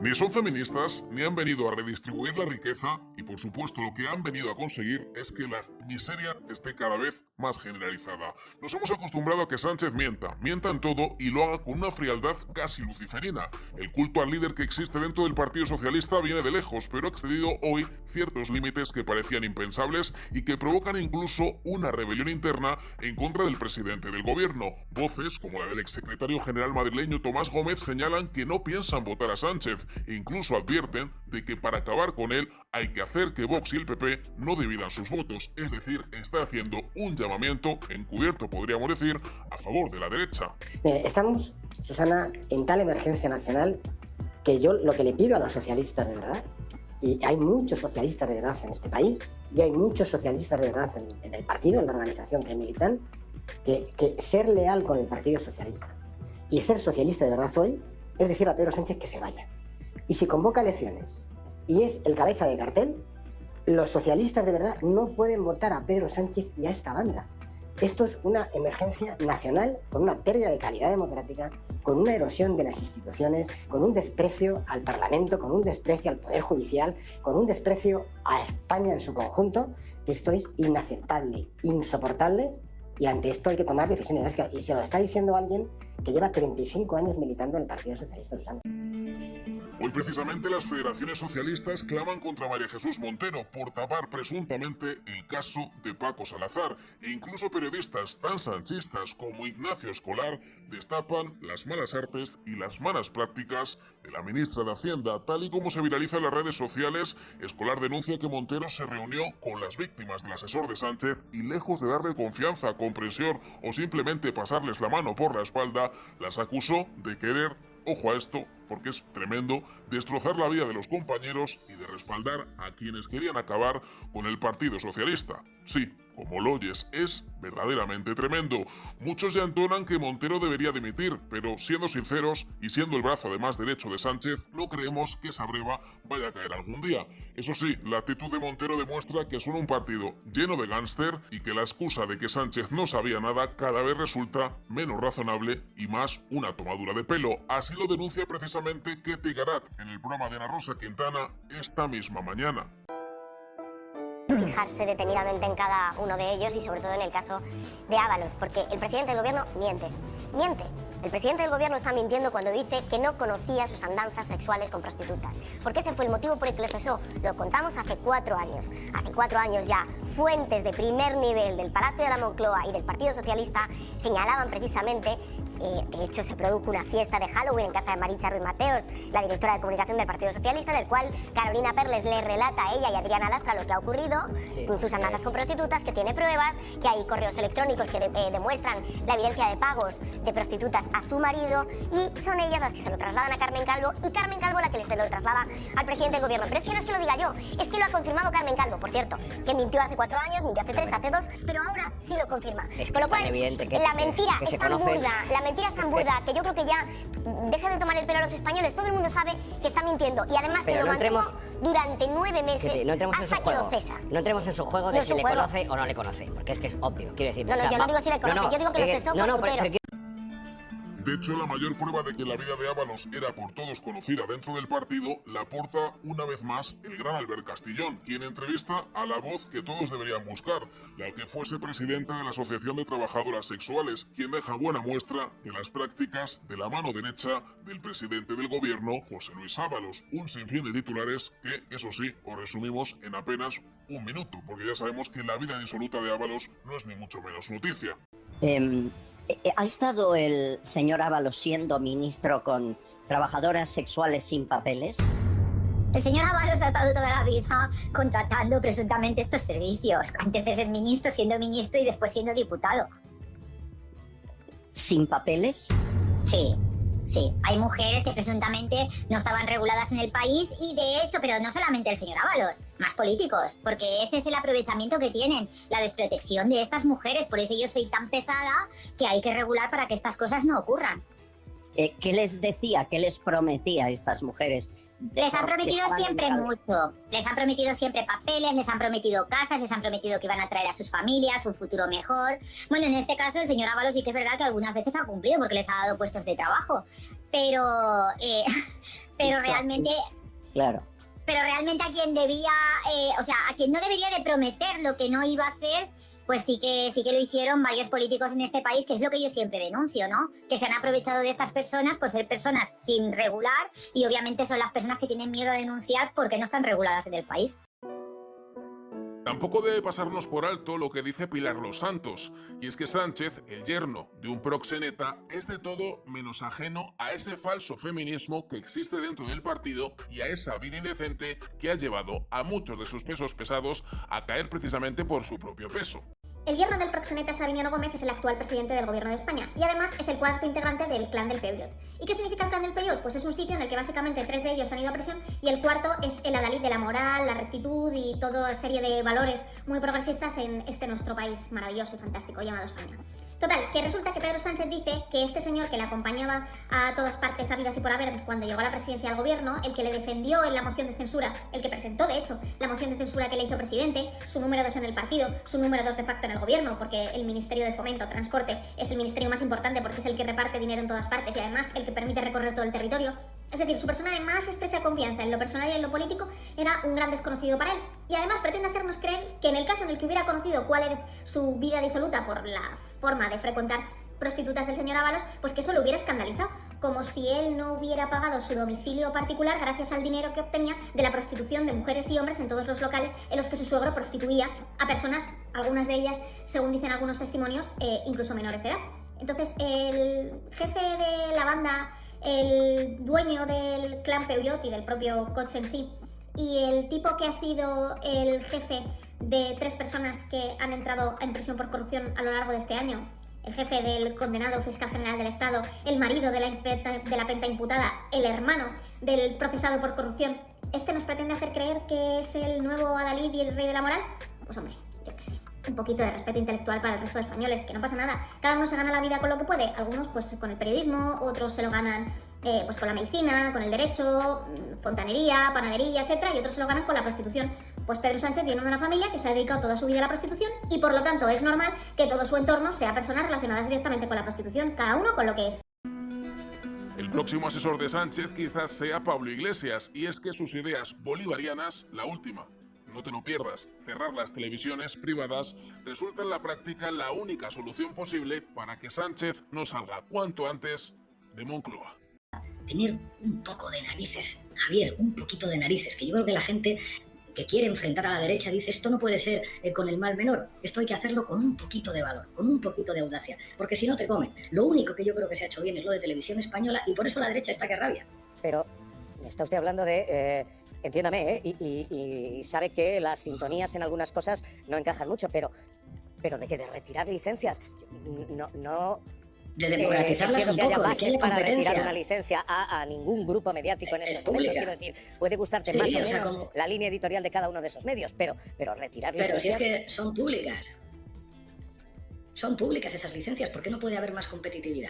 Ni son feministas, ni han venido a redistribuir la riqueza y por supuesto lo que han venido a conseguir es que la miseria esté cada vez más generalizada. Nos hemos acostumbrado a que Sánchez mienta en todo y lo haga con una frialdad casi luciferina. El culto al líder que existe dentro del Partido Socialista viene de lejos, pero ha excedido hoy ciertos límites que parecían impensables y que provocan incluso una rebelión interna en contra del presidente del gobierno. Voces, como la del exsecretario general madrileño Tomás Gómez, señalan que no piensan votar a Sánchez e incluso advierten de que para acabar con él hay que hacer que Vox y el PP no dividan sus votos, es decir, está haciendo un llamamiento, encubierto podríamos decir, a favor de la derecha. Estamos, Susana, en tal emergencia nacional que yo lo que le pido a los socialistas de verdad, y hay muchos socialistas de verdad en este país, y hay muchos socialistas de verdad en el partido, en la organización que militan, que ser leal con el Partido Socialista y ser socialista de verdad hoy es decir a Pedro Sánchez que se vaya. Y si convoca elecciones y es el cabeza de cartel, los socialistas de verdad no pueden votar a Pedro Sánchez y a esta banda. Esto es una emergencia nacional con una pérdida de calidad democrática, con una erosión de las instituciones, con un desprecio al Parlamento, con un desprecio al Poder Judicial, con un desprecio a España en su conjunto. Esto es inaceptable, insoportable, y ante esto hay que tomar decisiones. Y se lo está diciendo alguien que lleva 35 años militando en el Partido Socialista, Susana. Hoy precisamente las federaciones socialistas claman contra María Jesús Montero por tapar presuntamente el caso de Paco Salazar e incluso periodistas tan sanchistas como Ignacio Escolar destapan las malas artes y las malas prácticas de la ministra de Hacienda. Tal y como se viraliza en las redes sociales, Escolar denuncia que Montero se reunió con las víctimas del asesor de Sánchez y lejos de darle confianza, comprensión o simplemente pasarles la mano por la espalda, las acusó de querer, ojo a esto, porque es tremendo, destrozar la vida de los compañeros y de respaldar a quienes querían acabar con el Partido Socialista. Sí, como lo oyes, es verdaderamente tremendo. Muchos ya entonan que Montero debería dimitir, pero siendo sinceros y siendo el brazo además derecho de Sánchez, no creemos que esa breva vaya a caer algún día. Eso sí, la actitud de Montero demuestra que son un partido lleno de gángster y que la excusa de que Sánchez no sabía nada cada vez resulta menos razonable y más una tomadura de pelo. Así lo denuncia precisamente Ketty Garat en el programa de Ana Rosa Quintana esta misma mañana. Fijarse detenidamente en cada uno de ellos y sobre todo en el caso de Ábalos, porque el presidente del gobierno miente. El presidente del gobierno está mintiendo cuando dice que no conocía sus andanzas sexuales con prostitutas, porque ese fue el motivo por el que le cesó. Lo contamos hace 4 años. Hace 4 años ya, fuentes de primer nivel del Palacio de la Moncloa y del Partido Socialista señalaban precisamente, de hecho se produjo una fiesta de Halloween en casa de Maritza Ruiz Mateos, la directora de comunicación del Partido Socialista, en el cual Carolina Perles le relata a ella y a Adriana Lastra lo que ha ocurrido, con sus andanzas con prostitutas, que tiene pruebas, que hay correos electrónicos que demuestran la evidencia de pagos de prostitutas a su marido, y son ellas las que se lo trasladan a Carmen Calvo y Carmen Calvo la que se lo traslada al presidente del gobierno. Pero es que no es que lo diga yo, es que lo ha confirmado Carmen Calvo, por cierto, que mintió hace 4 años, mintió hace 3, hace 2, pero ahora sí lo confirma. Es que con lo es tan cual, evidente que la mentira que es se tan conocen. burda, la mentira es tan burda que yo creo que ya deja de tomar el pelo a los españoles. Todo el mundo sabe que está mintiendo y además Pero que lo no mantuvo entremos- durante 9 meses No entremos en su hasta que lo juego. cesa. No entremos en su juego No de es si su le juego. conoce o no le conoce, porque es que es obvio. Quiero decir, No, yo no digo si le conoce, yo digo que lo cesó no, por pero putero. De hecho, la mayor prueba de que la vida de Ábalos era por todos conocida dentro del partido la aporta una vez más el gran Albert Castillón, quien entrevista a la voz que todos deberían buscar, la que fuese presidenta de la Asociación de Trabajadoras Sexuales, quien deja buena muestra de las prácticas de la mano derecha del presidente del gobierno, José Luis Ábalos. Un sinfín de titulares que, eso sí, os resumimos en apenas un minuto, porque ya sabemos que la vida insoluta de Ábalos no es ni mucho menos noticia. ¿Ha estado el señor Ábalos siendo ministro con trabajadoras sexuales sin papeles? El señor Ábalos ha estado toda la vida contratando presuntamente estos servicios, antes de ser ministro, siendo ministro y después siendo diputado. ¿Sin papeles? Sí. Sí, hay mujeres que presuntamente no estaban reguladas en el país y de hecho, pero no solamente el señor Ábalos, más políticos, porque ese es el aprovechamiento que tienen, la desprotección de estas mujeres, por eso yo soy tan pesada que hay que regular para que estas cosas no ocurran. ¿Qué les decía, qué les prometía a estas mujeres? Les han prometido siempre mucho, les han prometido siempre papeles, les han prometido casas, les han prometido que iban a traer a sus familias, un futuro mejor. Bueno, en este caso el señor Ábalos sí que es verdad que algunas veces ha cumplido porque les ha dado puestos de trabajo. pero, pero realmente... Claro. Pero realmente a quien debía, o sea, a quien no debería de prometer lo que no iba a hacer, pues sí que lo hicieron varios políticos en este país, que es lo que yo siempre denuncio, ¿no? Que se han aprovechado de estas personas por ser personas sin regular y obviamente son las personas que tienen miedo a denunciar porque no están reguladas en el país. Tampoco debe pasarnos por alto lo que dice Pilar Los Santos, y es que Sánchez, el yerno de un proxeneta, es de todo menos ajeno a ese falso feminismo que existe dentro del partido y a esa vida indecente que ha llevado a muchos de sus pesos pesados a caer precisamente por su propio peso. El yerno del proxeneta Sabiñano Gómez es el actual presidente del gobierno de España y además es el cuarto integrante del clan del Peullot. ¿Y qué significa el clan del Peullot? Pues es un sitio en el que básicamente 3 de ellos han ido a prisión y el cuarto es el adalid de la moral, la rectitud y toda serie de valores muy progresistas en este nuestro país maravilloso y fantástico llamado España. Total, que resulta que Pedro Sánchez dice que este señor que le acompañaba a todas partes habidas y por haber cuando llegó a la presidencia del gobierno, el que le defendió en la moción de censura, el que presentó de hecho la moción de censura que le hizo presidente, su número 2 en el partido, su número 2 de facto en el gobierno, porque el Ministerio de Fomento, Transporte es el ministerio más importante porque es el que reparte dinero en todas partes y además el que permite recorrer todo el territorio. Es decir, su persona de más estrecha confianza en lo personal y en lo político era un gran desconocido para él. Y además pretende hacernos creer que en el caso en el que hubiera conocido cuál era su vida disoluta por la forma de frecuentar prostitutas del señor Ábalos, pues que eso lo hubiera escandalizado, como si él no hubiera pagado su domicilio particular gracias al dinero que obtenía de la prostitución de mujeres y hombres en todos los locales en los que su suegro prostituía a personas, algunas de ellas, según dicen algunos testimonios, incluso menores de edad. Entonces, el jefe de la banda, el dueño del clan Peullot y del propio coche en sí, y el tipo que ha sido el jefe de 3 personas que han entrado en prisión por corrupción a lo largo de este año, el jefe del condenado fiscal general del Estado, el marido de la penta imputada, el hermano del procesado por corrupción, ¿este nos pretende hacer creer que es el nuevo adalid y el rey de la moral? Pues hombre, yo qué sé. Un poquito de respeto intelectual para el resto de españoles, que no pasa nada. Cada uno se gana la vida con lo que puede. Algunos pues con el periodismo, otros se lo ganan pues con la medicina, con el derecho, fontanería, panadería, etcétera, y otros se lo ganan con la prostitución. Pues Pedro Sánchez viene de una familia que se ha dedicado toda su vida a la prostitución y por lo tanto es normal que todo su entorno sea personas relacionadas directamente con la prostitución, cada uno con lo que es. El próximo asesor de Sánchez quizás sea Pablo Iglesias, y es que sus ideas bolivarianas, la última, no te lo pierdas, cerrar las televisiones privadas resulta en la práctica la única solución posible para que Sánchez no salga cuanto antes de Moncloa. Tener un poco de narices, Javier, un poquito de narices, que yo creo que la gente que quiere enfrentar a la derecha dice esto no puede ser con el mal menor, esto hay que hacerlo con un poquito de valor, con un poquito de audacia, porque si no te comen. Lo único que yo creo que se ha hecho bien es lo de Televisión Española y por eso la derecha está que rabia. Pero me está usted hablando de, entiéndame, y sabe que las sintonías en algunas cosas no encajan mucho, pero de que de retirar licencias, no de democratizarlas un que haya poco, bases de para retirar competencia. una licencia a ningún grupo mediático en estos momentos. pública. Quiero decir, puede gustarte Sí, más o o sea, menos como- la línea editorial de cada uno de esos medios, pero retirar Pero si licencias... es que son públicas. Son públicas esas licencias, ¿por qué no puede haber más competitividad?